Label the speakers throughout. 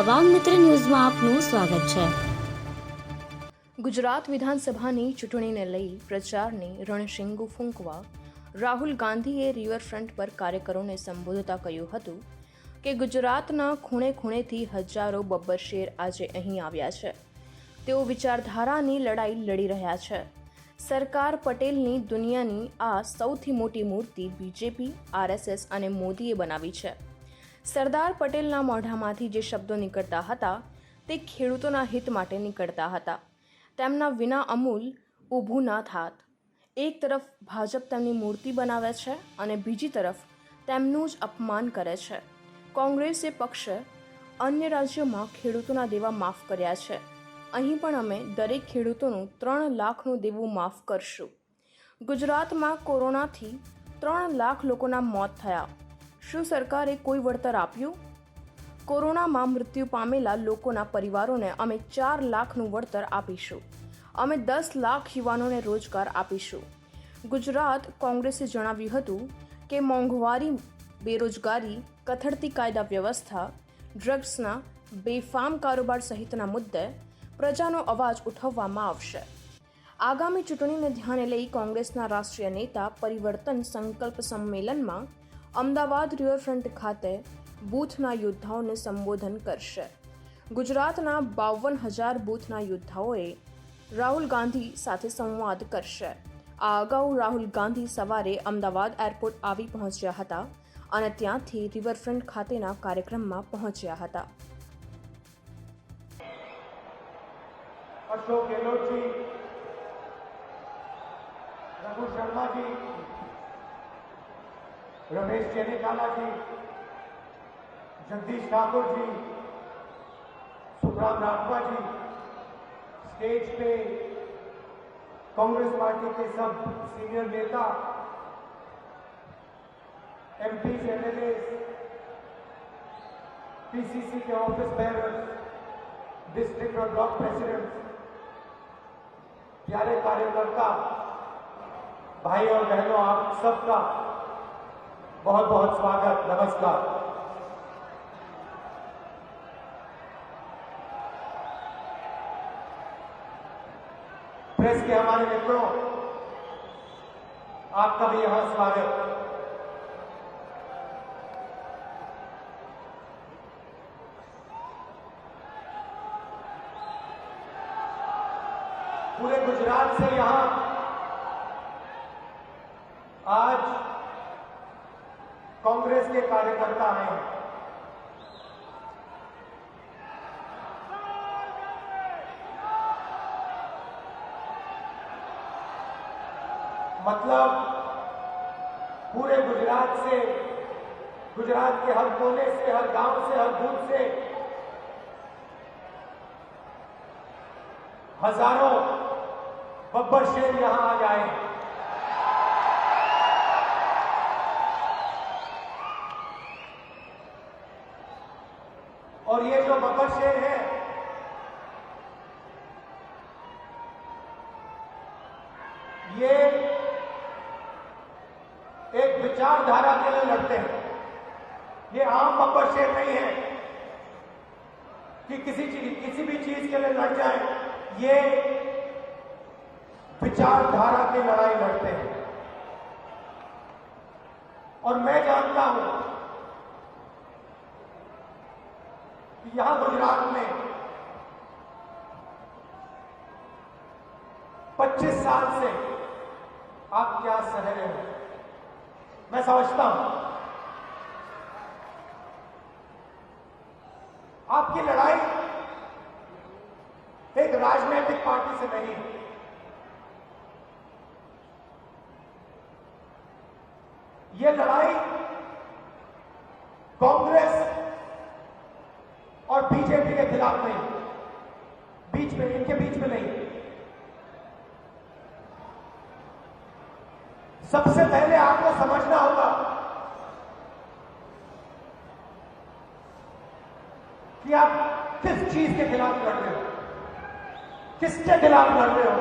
Speaker 1: દબંગ મિત્ર ન્યૂઝમાં આપનું સ્વાગત છે।
Speaker 2: ગુજરાત વિધાનસભાની ચૂંટણીને લઈ પ્રચારની રણશીંગુ ફૂંકવા રાહુલ ગાંધીએ રિવરફ્રન્ટ પર કાર્યકરોને સંબોધતા કહ્યું હતું કે ગુજરાતના ખૂણે ખૂણેથી હજારો બબ્બર શેર આજે અહીં આવ્યા છે। તેઓ વિચારધારાની લડાઈ લડી રહ્યા છે। સરકાર પટેલની દુનિયાની આ સૌથી મોટી મૂર્તિ બીજેપી, આરએસએસ અને મોદીએ બનાવી છે। સરદાર પટેલના મોઢામાંથી જે શબ્દો નીકળતા હતા તે ખેડૂતોના હિત માટે નીકળતા હતા। તેમના વિના અમૂલ ઊભું ના થાત। એક તરફ ભાજપ તેમની મૂર્તિ બનાવે છે અને બીજી તરફ તેમનું જ અપમાન કરે છે। કોંગ્રેસે પક્ષે અન્ય રાજ્યોમાં ખેડૂતોના દેવા માફ કર્યા છે। અહીં પણ અમે દરેક ખેડૂતોનું 3 લાખનું દેવું માફ કરશું। ગુજરાતમાં કોરોનાથી 3 લાખ લોકોના મોત થયા। શું સરકારે કોઈ વળતર આપ્યું? કોરોનામાં મૃત્યુ પામેલા લોકોના પરિવારોને અમે 4 લાખનું વળતર આપીશું। અમે 10 લાખ યુવાનોને રોજગાર આપીશું। ગુજરાત કોંગ્રેસે જણાવ્યું હતું કે મોંઘવારી, બેરોજગારી, કથળતી કાયદા વ્યવસ્થા, ડ્રગ્સના બેફામ કારોબાર સહિતના મુદ્દે પ્રજાનો અવાજ ઉઠાવવામાં આવશે। આગામી ચૂંટણીને ધ્યાને લઈ કોંગ્રેસના રાષ્ટ્રીય નેતા પરિવર્તન સંકલ્પ સંમેલનમાં અમદાવાદ રિવરફ્રન્ટ ખાતે બૂથના યોદ્ધાઓને સંબોધન કરશે। ગુજરાતના 52,000 બૂથના યોદ્ધાઓએ રાહુલ ગાંધી સાથે સંવાદ કરશે। આ અગાઉ રાહુલ ગાંધી સવારે અમદાવાદ એરપોર્ટ આવી પહોંચ્યા હતા અને ત્યાંથી રિવરફ્રન્ટ ખાતેના કાર્યક્રમમાં પહોંચ્યા હતા।
Speaker 3: अशोक गहलोत जी, रघु शर्मा जी, रमेश चेनिकाला जी, जगदीश ठाकुर जी, सुखराम राठवा जी, स्टेज पे कांग्रेस पार्टी के सब सीनियर नेता, एमपी, एमएलए, पीसीसी के ऑफिस बेयरर्स, डिस्ट्रिक्ट और ब्लॉक प्रेसिडेंट, प्यारे कार्यकर्ता भाई और बहनों, आप सबका बहुत बहुत स्वागत, नमस्कार। प्रेस के हमारे मित्रों, आपका भी यहां स्वागत। पूरे गुजरात से यहां आज कांग्रेस के कार्यकर्ता आए हैं। मतलब पूरे गुजरात से, गुजरात के हर कोने से, हर गांव से, हर बूथ से हजारों बब्बर शेर यहां आ जाए। और ये जो बब्बर शेर है, ये एक विचारधारा के लिए लड़ते हैं। ये आम बब्बर शेर नहीं है कि किसी भी चीज के लिए लड़ जाए। ये विचारधारा की लड़ाई लड़ते हैं। और मैं जानता हूं कि यहां गुजरात में 25 साल से आप क्या सह रहे हो, मैं समझता हूं। आपकी लड़ाई एक राजनीतिक पार्टी से नहीं है। यह लड़ाई कांग्रेस और बीजेपी के खिलाफ नहीं, बीच में, इनके बीच में नहीं। सबसे पहले आपको समझना होगा कि आप किस चीज के खिलाफ लड़ रहे हो, किसके खिलाफ लड़ रहे हो।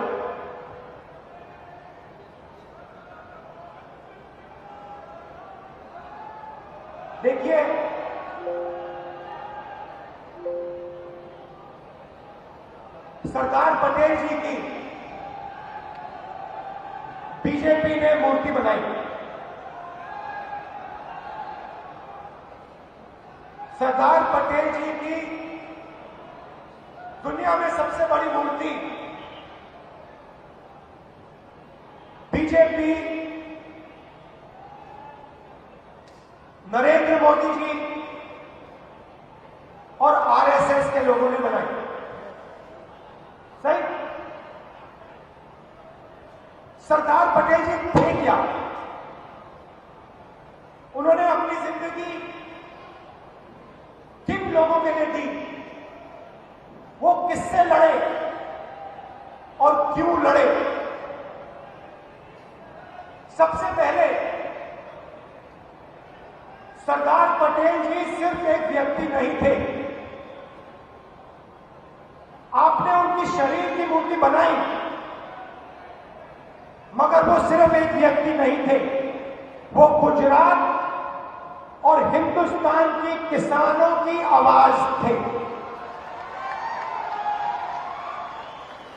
Speaker 3: देखिए, सरदार पटेल जी की बीजेपी ने मूर्ति बनाई। सरदार पटेल जी की दुनिया में सबसे बड़ी मूर्ति बीजेपी, नरेंद्र मोदी जी और आरएसएस के लोगों ने बनाई। सही? सरदार पटेल जी थे क्या? उन्होंने अपनी जिंदगी किन लोगों के लिए दी? वो किससे लड़े और क्यों लड़े? सबसे पहले सरदार पटेल जी सिर्फ एक व्यक्ति नहीं थे। आपने उनकी शरीर की मूर्ति बनाई, मगर वो सिर्फ एक व्यक्ति नहीं थे, वो गुजरात और हिंदुस्तान की किसानों की आवाज थे।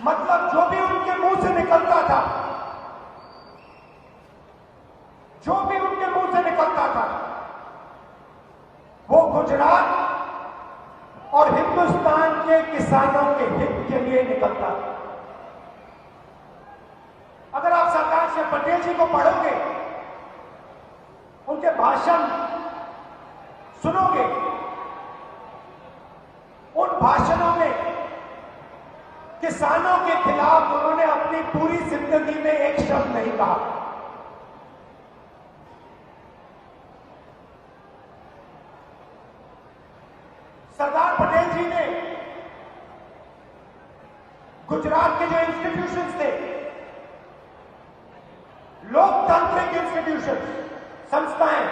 Speaker 3: मतलब जो भी उनके मुंह से निकलता था, जो भी उनके मुंह से निकलता था, वो गुजरात और हिंदुस्तान के किसानों के हित के लिए निकलता था। अगर आप सरदार से पटेल जी को पढ़ोगे, उनके भाषण सुनोगे, उन भाषणों में किसानों के खिलाफ उन्होंने अपनी पूरी जिंदगी में एक शब्द नहीं कहा। सरदार पटेल जी ने गुजरात के जो इंस्टीट्यूशंस थे, लोकतांत्रिक इंस्टीट्यूशन, संस्थाएं,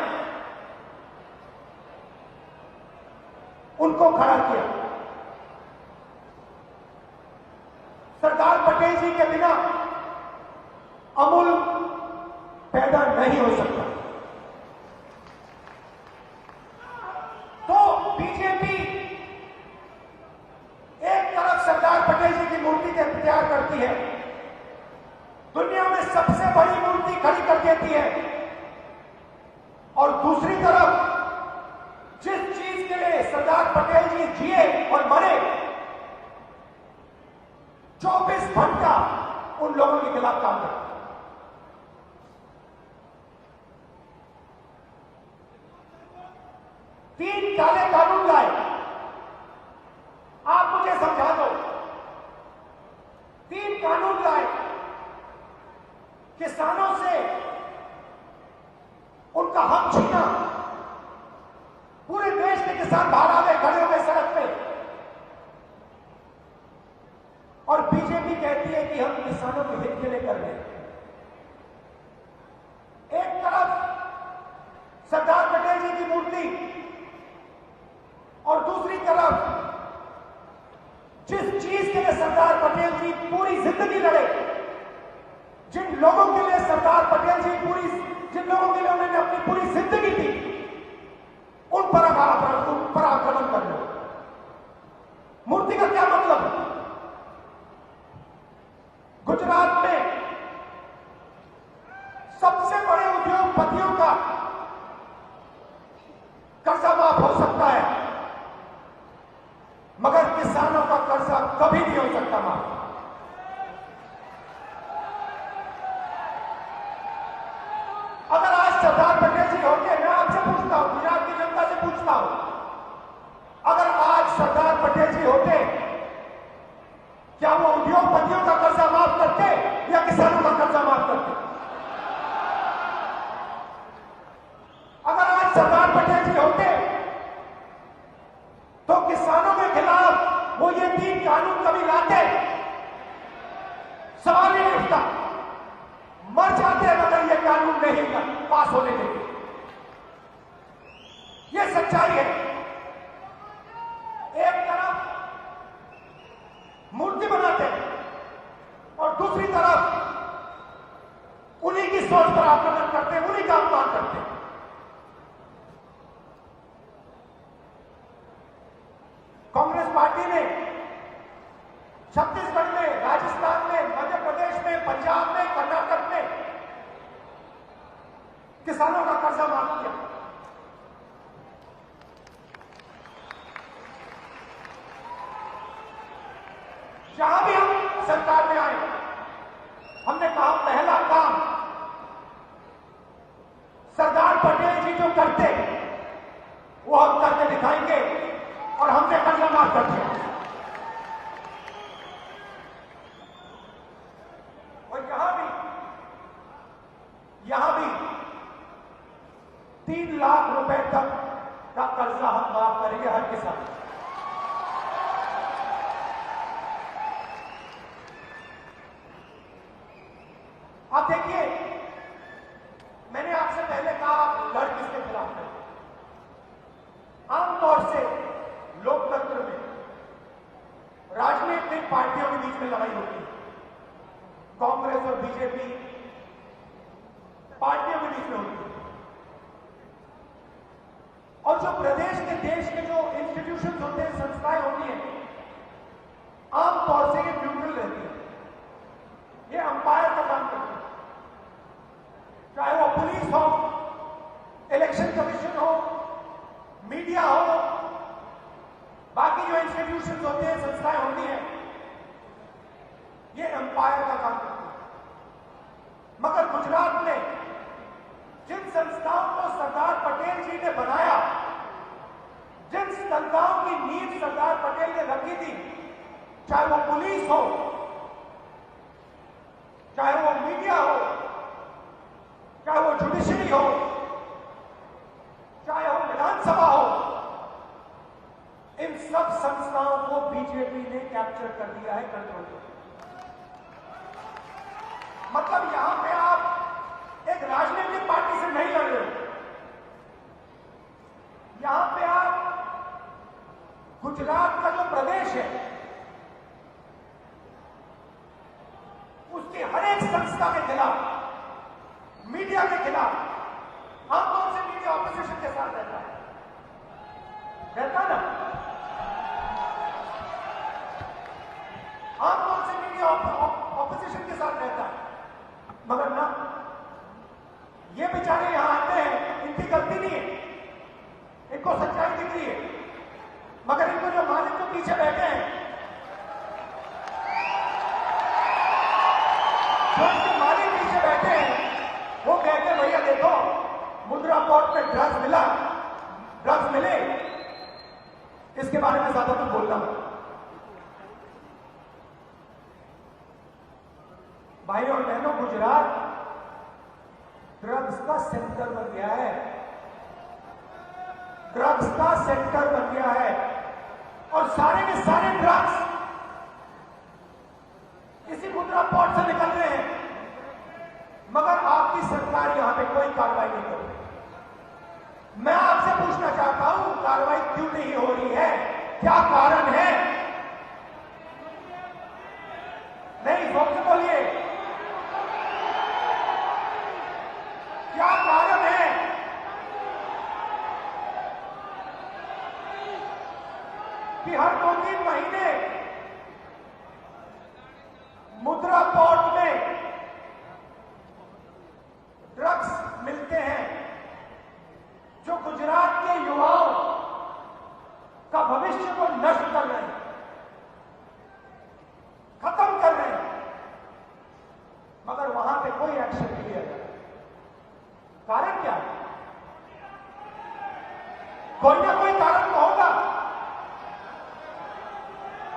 Speaker 3: उनको खड़ा किया। सरदार पटेल जी के बिना अमूल पैदा नहीं हो सकता। तो बीजेपी एक तरफ सरदार पटेल जी की मूर्ति का तैयार करती है, दुनिया में सबसे बड़ी मूर्ति खड़ी कर देती है, और दूसरी तरफ जिस चीज के लिए सरदार पटेल जी जिए और मरे, 24 घंटा उन लोगों के खिलाफ काम करते। तीन काले कानून लाए। आप मुझे समझा दो, तीन कानून लाए, किसानों से उनका हक छीना। पूरे देश के किसान बाहर आ गए, खड़े हो गए सड़क पे, और बीजेपी कहती है कि हम किसानों के हित के लिए कर रहे हैं। एक तरफ सरदार पटेल जी की मूर्ति, और दूसरी तरफ जिस चीज के लिए सरदार पटेल जी पूरी जिंदगी लड़े, जिन लोगों के लिए सरदार पटेल जी जिन लोगों के लिए उन्होंने अपनी पूरी जिंदगी दी, उन पर आक्रमण कर लो। मूर्ति का क्या मतलब है? गुजरात में सबसे बड़े उद्योगपतियों का कर्जा माफ हो सकता है, मगर किसानों का कर्जा कभी नहीं हो सकता माफ। अगर आज सरदार पटेल जी होते, मैं आपसे पूछता हूं, गुजरात की जनता से पूछता हूं, अगर आज सरदार पटेल जी होते, क्या वो उद्योगपतियों का कर्जा माफ करते या किसानों का कर्जा माफ करते? अगर आज सरदार पटेल जी होते, तो किसानों के खिलाफ वो ये तीन कानून कभी लाते? सवाल नहीं उठता। मर जाते मगर ये कानून नहीं पास होने देते। ये सच्चाई है। एक तरफ मूर्ति बनाते हैं और दूसरी तरफ उन्हीं की सोच पर आक्रमण करते हैं, उन्हीं का अपमान करते हैं। कांग्रेस पार्टी ने छत्तीसगढ़ पंजाब में, कर्नाटक में किसानों का कर्जा माफ किया। जहां भी हम सरकार में आए, हमने कहा पहला काम सरदार पटेल जी जो करते वो हम करके दिखाएंगे और हमने कर्जा माफ कर दिया। और यहां भी 3 लाख रुपए तक का कर्जा हम माफ करेंगे हर किसान। आप देखिए, मैंने आपसे पहले कहा आप लड़ किसके खिलाफ है। आमतौर से लोकतंत्र में राजनीतिक पार्टियों के बीच में लड़ाई होती है। कांग्रेस और बीजेपी पार्टियों के बीच में होती है। और जो प्रदेश के देश के जो इंस्टीट्यूशंस होते हैं, संस्थाएं होती हैं, आमतौर से ये न्यूट्रल रहती है। ये अंपायर का काम करती है। चाहे वो पुलिस हो, इलेक्शन कमीशन हो, मीडिया हो, बाकी जो इंस्टीट्यूशंस होते हैं, संस्थाएं होती हैं, ये अंपायर का काम करती है। मगर गुजरात में जिन संस्थाओं को सरदार पटेल जी ने बनाया, जिन संस्थाओं की नींव सरदार पटेल ने रखी थी, चाहे वो पुलिस हो, चाहे वो मीडिया हो, चाहे वो जुडिशरी हो, चाहे वो विधानसभा हो, इन सब संस्थाओं को बीजेपी ने कैप्चर कर दिया है, कंट्रोल कर दिया। मतलब यहां पे आप एक राजनीतिक पार्टी से नहीं लड़ रहे हो, यहां पे आप गुजरात का जो प्रदेश है उसकी हर एक संस्था के खिलाफ, मीडिया के खिलाफ, आमतौर से मीडिया ऑपोजिशन के साथ रहता ना, आमतौर से मीडिया ऑपोजिशन के साथ रहता है। मगर ना, ये बेचारे यहां आते हैं, इनकी गलती नहीं है, इनको सच्चाई दिख रही है, मगर इनको जो मालिक जो पीछे बैठे हैं, जो इनके मालिक पीछे बैठे हैं, वो कहते हैं भैया देखो मुद्रा पोर्ट में ड्रग्स मिले, इसके बारे में ज्यादा कुछ बोलना मत। भाई और बहनों, गुजरात ड्रग्स का सेंटर बन गया है, ड्रग्स का सेंटर बन गया है। और सारे के सारे ड्रग्स इसी मुद्रा पोर्ट से निकल रहे हैं, मगर आपकी सरकार यहां पे कोई कार्रवाई नहीं कर रही। मैं आपसे पूछना चाहता हूं, कार्रवाई क्यों नहीं हो रही है? क्या कारण है? नहीं, जोर से बोलिए, क्या कारण है? कि हर 2-3 महीने मुद्रा पोर्ट में ड्रग्स मिलते हैं, जो गुजरात के युवाओं का भविष्य को नष्ट कर रहे हैं, खत्म कर रहे हैं, मगर वहां पे कोई एक्शन नहीं लिया जाता। कारण क्या है? कोई ना कोई कारण तो होगा।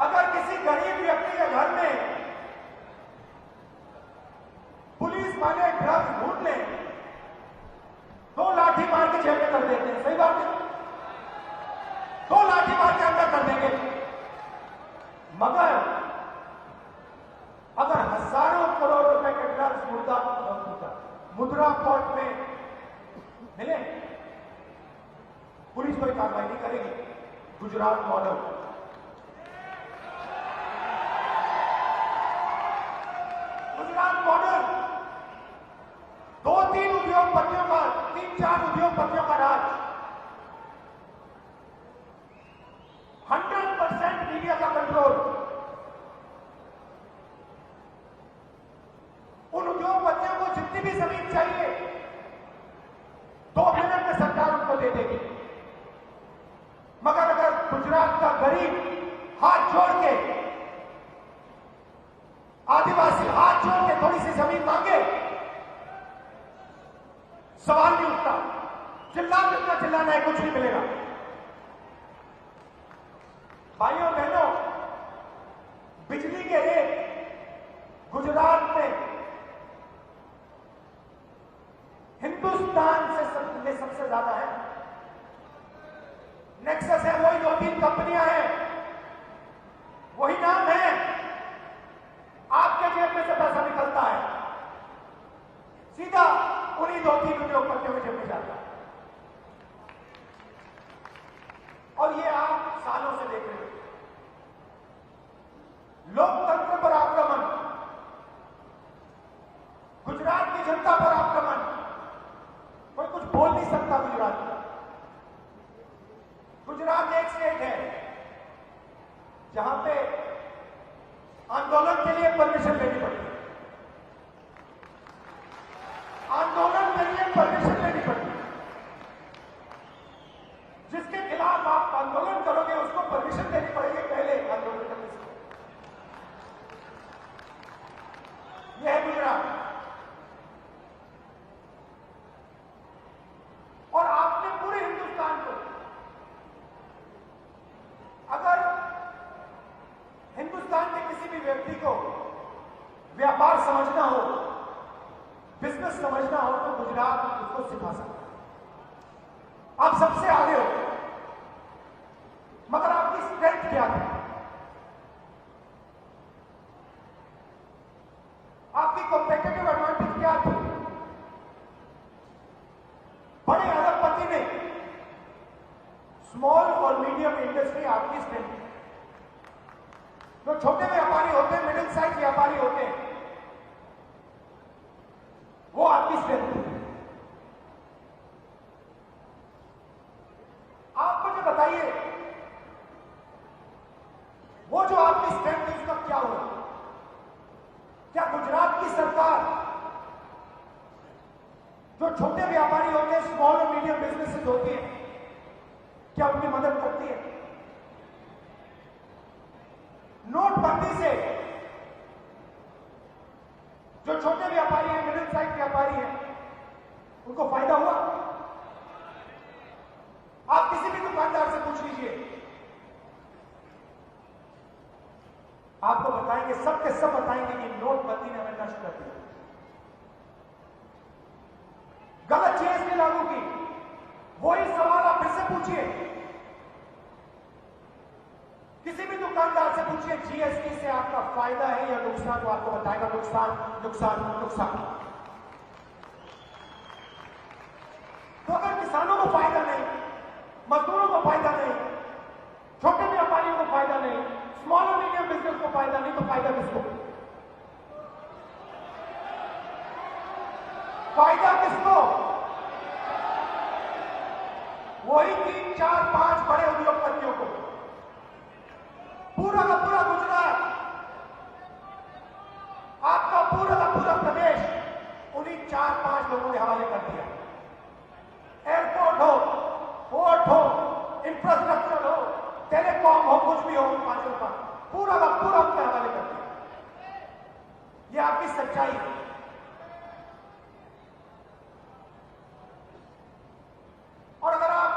Speaker 3: अगर किसी गरीब व्यक्ति के घर में पुलिस वाले ड्रग्स ढूंढ लें, 2 लाठी मार के जेल में कर देते हैं, सही बात है, 2 लाठी मार के अंदर कर देंगे। मगर अगर हजारों करोड़ रुपए के ड्रग्स मुद्रा पोर्ट में मिले, पुलिस कोई कार्रवाई नहीं करेगी। गुजरात मॉडल, गुजरात मॉडल 2-3 उद्योगपतियों का, 3-4 उद्योगपतियों का राज, 100% मीडिया का कंट्रोल, जितनी भी जमीन चाहिए 2 मिनट में सरकार उनको दे देगी। मगर अगर गुजरात का गरीब हाथ जोड़ के, आदिवासी हाथ जोड़ के थोड़ी सी जमीन मांगे, सवाल नहीं उठता, जितना चिल्लाना है कुछ नहीं मिलेगा। भाइयों बहनों, बिजली के रेट गुजरात में हिंदुस्तान में सबसे ज्यादा है। नेक्सस है, वही 2-3 कंपनियां हैं, वही नाम है, आपके जेब में से पैसा निकलता है, सीधा उन्हीं 2-3 उद्योगपतियों के जेब में जाता है। और ये आप सालों से देख रहे हो। लोकतंत्र पर आक्रमण, गुजरात की जनता पर आक्रमण, कोई कुछ बोल नहीं सकता। गुजरात एक स्टेट है जहां पे आंदोलन के लिए परमिशन लेनी पड़ती है, आंदोलन के लिए परमिशन लेनी पड़ती है। जिसके खिलाफ आप आंदोलन करोगे उसको परमिशन देनी पड़ेगी पहले आंदोलन करने से। यह है गुजरात। और आपने पूरे हिंदुस्तान को, अगर हिंदुस्तान के किसी भी व्यक्ति को व्यापार समझना हो, बिजनेस समझना हो, तो गुजरात उसको सिखा सकता है। आप सबसे आगे हो, मगर आपकी स्ट्रेंथ क्या थी, आपकी कॉम्पिटिटिव एडवांटेज क्या थी? बड़े अरबपति ने, स्मॉल और मीडियम इंडस्ट्री आपकी स्ट्रेंथ है। जो छोटे व्यापारी होते हैं, मिडिल साइज व्यापारी होते हैं, वो आपकी स्ट्रेंथ है। आप मुझे बताइए, वो जो आपकी स्ट्रेंथ है उसका क्या हुआ? क्या गुजरात की सरकार जो छोटे व्यापारी होते हैं, स्मॉल और मीडियम बिजनेसेस होती है, क्या उनकी मदद करती है? नोटबंदी से जो छोटे व्यापारी हैं, मिडिल साइज व्यापारी हैं, उनको फायदा हुआ? आप किसी भी दुकानदार से पूछ लीजिए, आपको बताएंगे, सब के सब बताएंगे कि नोटबंदी ने हमें नष्ट कर दिया, गलत जीएसटी लागू की। वही सवाल आप फिर से पूछिए, किसी भी दुकानदार से पूछिए जीएसटी से आपका फायदा है या नुकसान, वो आपको बताएगा नुकसान, नुकसान, नुकसान। तो अगर किसानों को फायदा नहीं, मजदूरों को फायदा नहीं, छोटे व्यापारियों को फायदा नहीं, स्मॉल और मीडियम बिजनेस को फायदा नहीं, तो फायदा किसको? फायदा किसको? वही 3, 4, 5 बड़े उद्योगपतियों को। पूरा का पूरा गुजरात, आपका पूरा का पूरा प्रदेश उन्हीं 4-5 लोगों के हवाले कर दिया। एयरपोर्ट हो, पोर्ट हो, इंफ्रास्ट्रक्चर हो, टेलीकॉम हो, कुछ भी हो, पूरा का पूरा उनके हवाले कर दिया। यह आपकी सच्चाई है। और अगर आप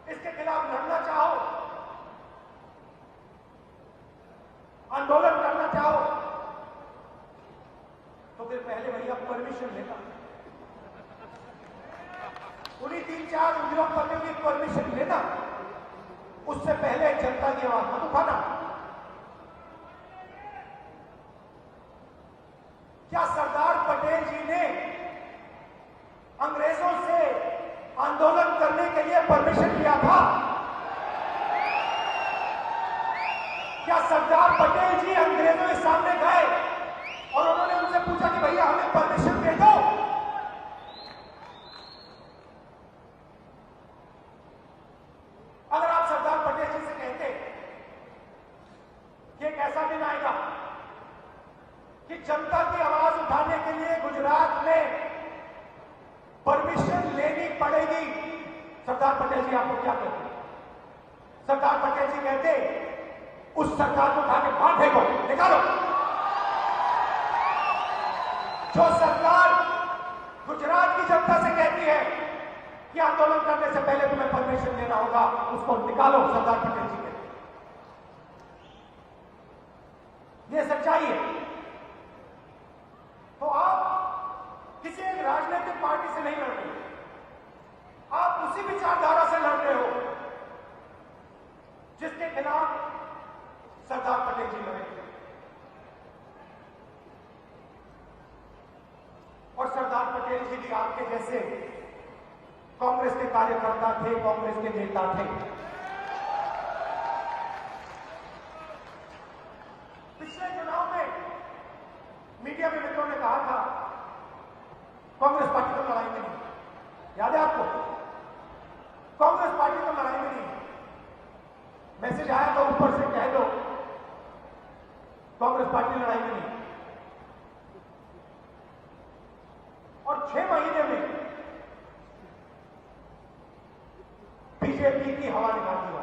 Speaker 3: इसके खिलाफ लड़ना चाहो, आंदोलन करना चाहो, तो फिर पहले भैया परमिशन लेना, उन्हीं 3-4 उद्योगपतियों की परमिशन लेना, उससे पहले जनता की आवाज मत उठाना। क्या सरदार पटेल जी ने अंग्रेजों से आंदोलन करने के लिए परमिशन लिया था? क्या सरदार पटेल जी अंग्रेजों के सामने गए और उन्होंने उनसे पूछा कि भैया हमें परमिशन दे दो? अगर आप सरदार पटेल जी से कहते जी आपको क्या कहते हैं? सरदार पटेल जी कहते उस सरकार को उठा के बाहर फेंको, निकालो। जो सरकार गुजरात की जनता से कहती है कि आंदोलन करने से पहले तुम्हें परमिशन लेना होगा, उसको निकालो, सरदार पटेल जी कहते हैं। ये सच्चाई है। तो आप किसी एक राजनीतिक पार्टी से नहीं लड़ रहे, आप उसी विचारधारा से लड़ रहे हो जिसके खिलाफ सरदार पटेल जी लड़े और सरदार पटेल जी भी आपके जैसे कांग्रेस के कार्यकर्ता थे, कांग्रेस के नेता थे। पिछले चुनाव में मीडिया में मित्रों ने कहा था कांग्रेस पार्टी तो लड़ाई में नहीं, याद है आपको? कांग्रेस पार्टी तो लड़ाई में नहीं। मैसेज आया तो ऊपर से कह दो कांग्रेस पार्टी लड़ाई में नहीं। और 6 महीने में बीजेपी की हवा निकाल दिया।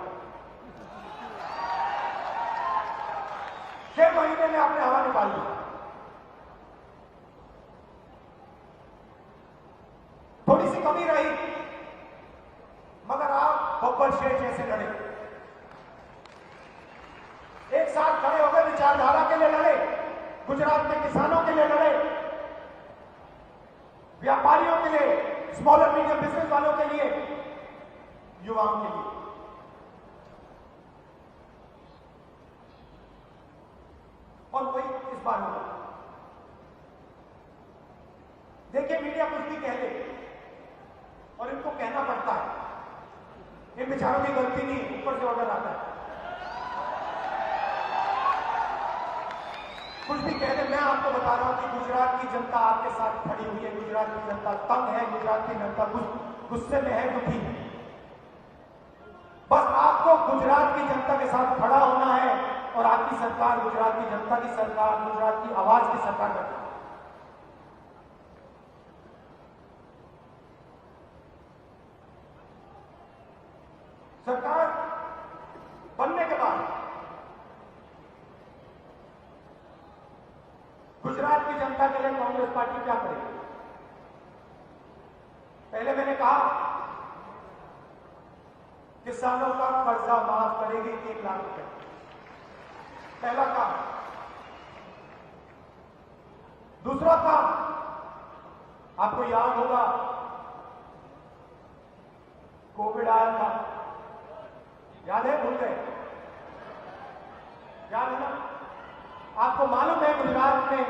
Speaker 3: 6 महीने में आपने हवा निकाल दी। थोड़ी सी कमी रही, मगर आप बब्बर शेर जैसे लड़े, एक साथ खड़े हो गए, विचारधारा के लिए लड़े, गुजरात के किसानों के लिए लड़े, व्यापारियों के लिए, स्मॉल और मीडियम बिजनेस वालों के लिए, युवाओं के लिए। और वही इस बार होगा। देखिए, मीडिया कुछ भी कह ले और इनको कहना पड़ता है, इन बेचारों की गलती नहीं, ऊपर से ऑर्डर आता है। कुछ भी कह दे, मैं आपको बता रहा हूं कि गुजरात की जनता आपके साथ खड़ी हुई है। गुजरात की जनता तंग है, गुजरात की जनता गुस्से में है, दुखी है। बस आपको गुजरात की जनता के साथ खड़ा होना है और आपकी सरकार गुजरात की जनता की सरकार, गुजरात की आवाज की सरकार बनना है। सरकार बनने के बाद गुजरात की जनता के लिए कांग्रेस पार्टी क्या करेगी? पहले मैंने कहा किसानों का कर्जा माफ करेगी 3 लाख रुपए, पहला काम। दूसरा काम, आपको याद होगा कोविड आया था, याद है? भूल गए? याद है ना? आपको मालूम है गुजरात में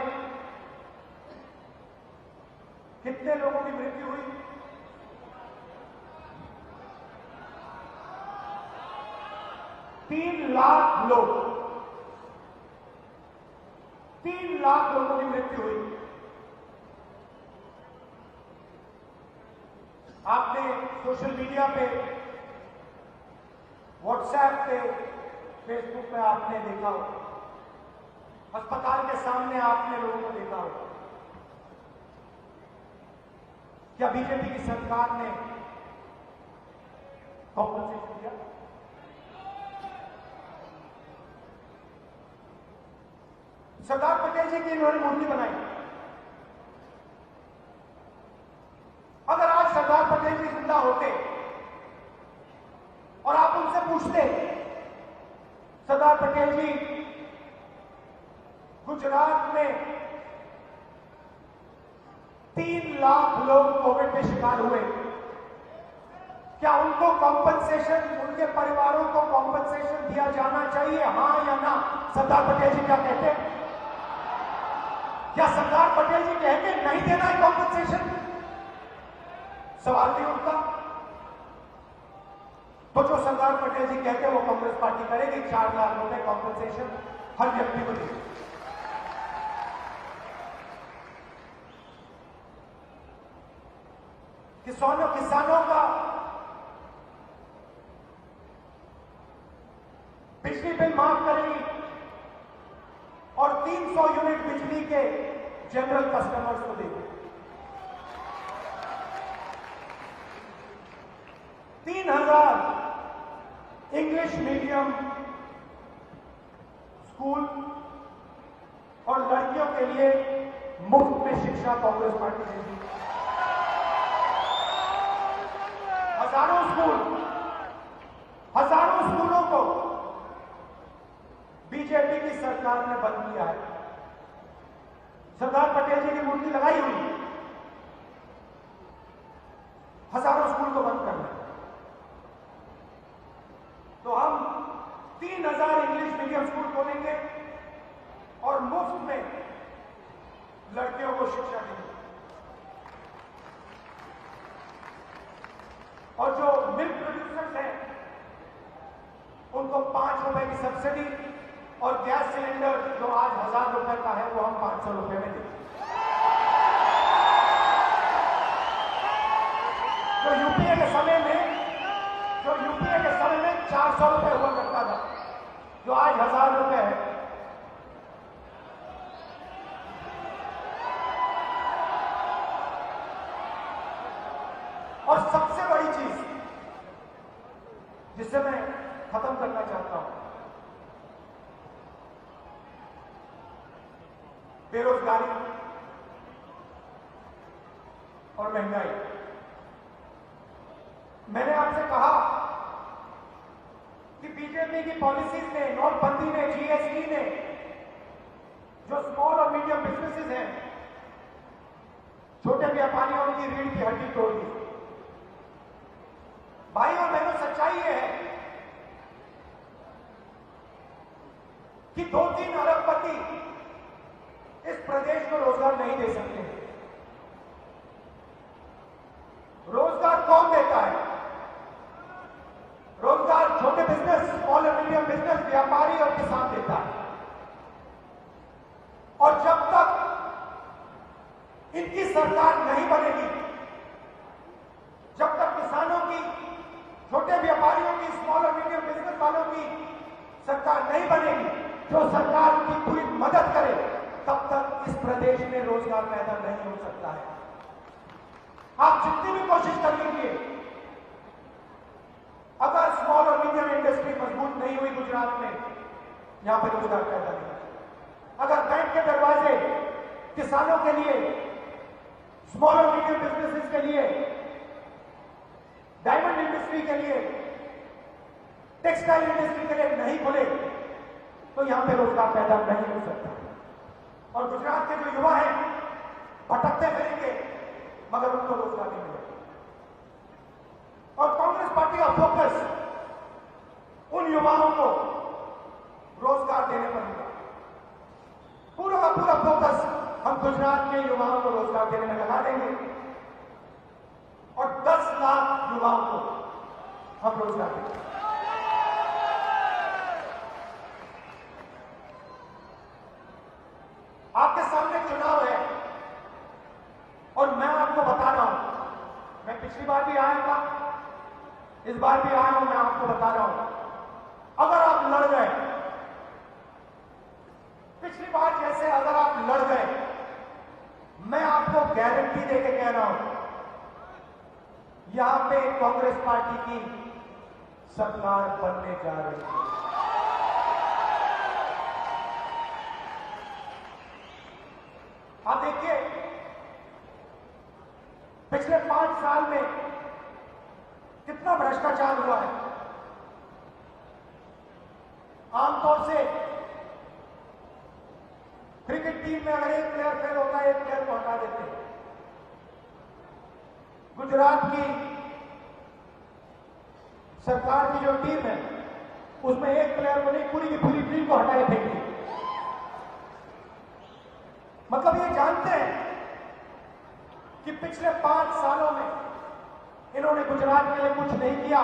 Speaker 3: कितने लोगों की मृत्यु हुई? 3 लाख लोग, 3 लाख लोगों की मृत्यु हुई। आपने सोशल मीडिया पे, व्हाट्सएप पे, फेसबुक पे आपने देखा हो, अस्पताल के सामने आपने लोगों को देखा हो। क्या बीजेपी की सरकार ने कॉम्पनसेशन दिया? सरदार पटेल जी की इन्होंने मूर्ति बनाई। अगर आज सरदार पटेल जी जिंदा होते और आप उनसे पूछते, सरदार पटेल जी गुजरात में 3 लाख लोग कोविड के शिकार हुए, क्या उनको कॉम्पनसेशन, उनके परिवारों को कॉम्पनसेशन दिया जाना चाहिए, हां या ना? सरदार पटेल जी क्या कहते हैं? क्या सरदार पटेल जी कहते नहीं देना है कॉम्पनसेशन? सवाल नहीं उठता। तो जो सरदार पटेल जी कहते हैं वो कांग्रेस पार्टी करेगी। 4 लाख रुपए कॉम्पनसेशन हर व्यक्ति को देगी। किसानों का बिजली बिल माफ करेगी और 300 यूनिट बिजली के जनरल कस्टमर्स को देगी। 3,000 इंग्लिश मीडियम स्कूल और लड़कियों के लिए मुफ्त में शिक्षा कांग्रेस पार्टी ने दी। हजारों स्कूलों को बीजेपी की सरकार ने बंद किया है। सरदार पटेल जी की मूर्ति लगाई हुई, हजारों स्कूल को बंद करना। तो हम 3,000 इंग्लिश मीडियम स्कूल खोलेंगे और मुफ्त में लड़कियों को शिक्षा देंगे। और जो मिल्क प्रोड्यूसर्स हैं उनको 5 रुपए की सब्सिडी और गैस सिलेंडर जो आज 1,000 रुपए का है वो हम 500 रुपए में देंगे। जो यूपीए के समय में 400 रुपए हुआ करता था, जो आज 1,000 रुपए है। और सबसे बड़ी चीज जिससे मैं खत्म करना चाहता हूं, बेरोजगारी और महंगाई। मैंने आपसे कहा कि बीजेपी की पॉलिसीज ने, नोटबंदी ने, जीएसटी ने जो स्मॉल और मीडियम बिजनेसेस हैं, छोटे व्यापारियों की रीढ़ की हड्डी तोड़ दी। भाई और बहनों, सच्चाई यह है कि 2-3 अरबपति इस प्रदेश को रोजगार नहीं दे सकते। रोजगार कौन देता है? रोजगार छोटे बिजनेस, स्मॉल और मीडियम बिजनेस, व्यापारी और किसान देता है। और जब तक इनकी सरकार नहीं बनेगी, जब तक किसानों की, छोटे व्यापारियों की, स्मॉल और मीडियम बिजनेस वालों की सरकार नहीं बनेगी, जो सरकार उनकी पूरी मदद करे, तब तक इस प्रदेश में रोजगार पैदा नहीं हो सकता है। आप जितनी भी कोशिश कर लीजिए, अगर स्मॉल और मीडियम इंडस्ट्री मजबूत नहीं हुई गुजरात में, यहां पर रोजगार पैदा नहीं होगा। अगर बैंक के दरवाजे किसानों के लिए, स्मॉल और मीडियम बिजनेसेस के लिए, डायमंड इंडस्ट्री के लिए, टेक्सटाइल इंडस्ट्री के लिए नहीं खुले, तो यहां पे रोजगार पैदा नहीं हो सकता। और गुजरात के जो युवा हैं भटकते फिरेंगे, मगर उनको रोजगार नहीं मिलेगा। और कांग्रेस पार्टी का फोकस उन युवाओं को रोजगार देने पर होगा। पूरा का पूरा फोकस हम गुजरात के युवाओं को रोजगार देने में लगा देंगे और 10 लाख युवाओं को हम रोजगार देंगे। आपके सामने चुनाव है और मैं आपको बता रहा हूं, मैं पिछली बार भी आया था, इस बार भी आया हूं, मैं आपको बता रहा हूं, अगर आप लड़ गए, पिछली बार जैसे अगर आप लड़ गए, मैं आपको गारंटी देके कह रहा हूं, यहां पे कांग्रेस पार्टी की सरकार बनने जा रही है। आप देखिए, पिछले 5 साल में कितना भ्रष्टाचार हुआ है। आमतौर से क्रिकेट टीम में अगर एक प्लेयर फेल होता है, एक प्लेयर को हटा देते हैं। गुजरात की सरकार की जो टीम है, उसमें एक प्लेयर को नहीं, पूरी की पूरी टीम को हटाए फेंके। मतलब ये जानते हैं कि पिछले 5 सालों में इन्होंने गुजरात के लिए कुछ नहीं किया,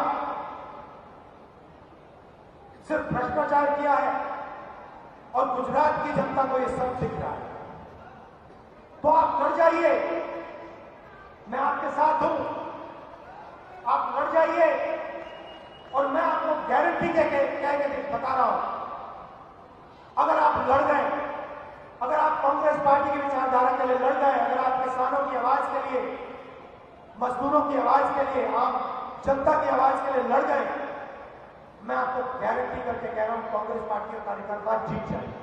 Speaker 3: सिर्फ भ्रष्टाचार किया है और गुजरात की जनता को ये सब दिख रहा है। तो आप लड़ जाइए, मैं आपके साथ हूं, आप लड़ जाइए और मैं आपको गारंटी देके बता रहा हूं, अगर आप लड़ गए, अगर आप कांग्रेस पार्टी की विचारधारा के लिए लड़ गए, अगर आप किसानों की आवाज के लिए, मजदूरों की आवाज के लिए, आप जनता की आवाज के लिए लड़ गए, मैं आपको गारंटी करके कह रहा हूं कांग्रेस पार्टी और कार्यकर्ता जीत जाएंगे।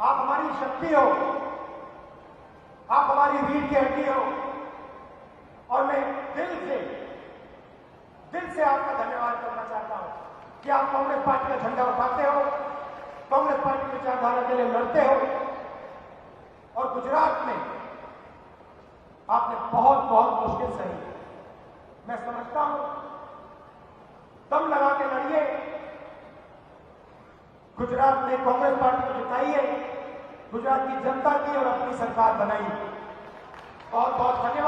Speaker 3: आप हमारी शक्ति हो, आप हमारी रीढ़ की हड्डी हो, और मैं दिल से आपका धन्यवाद करना चाहता हूं कि आप कांग्रेस पार्टी का झंडा उठाते हो, कांग्रेस पार्टी की विचारधारा के लिए लड़ते हो, और गुजरात में आपने बहुत मुश्किल सही, मैं समझता हूं, दम लगा के लड़िए, गुजरात में कांग्रेस पार्टी को जिताइए, गुजरात की जनता की और अपनी सरकार बनाइए। बहुत धन्यवाद।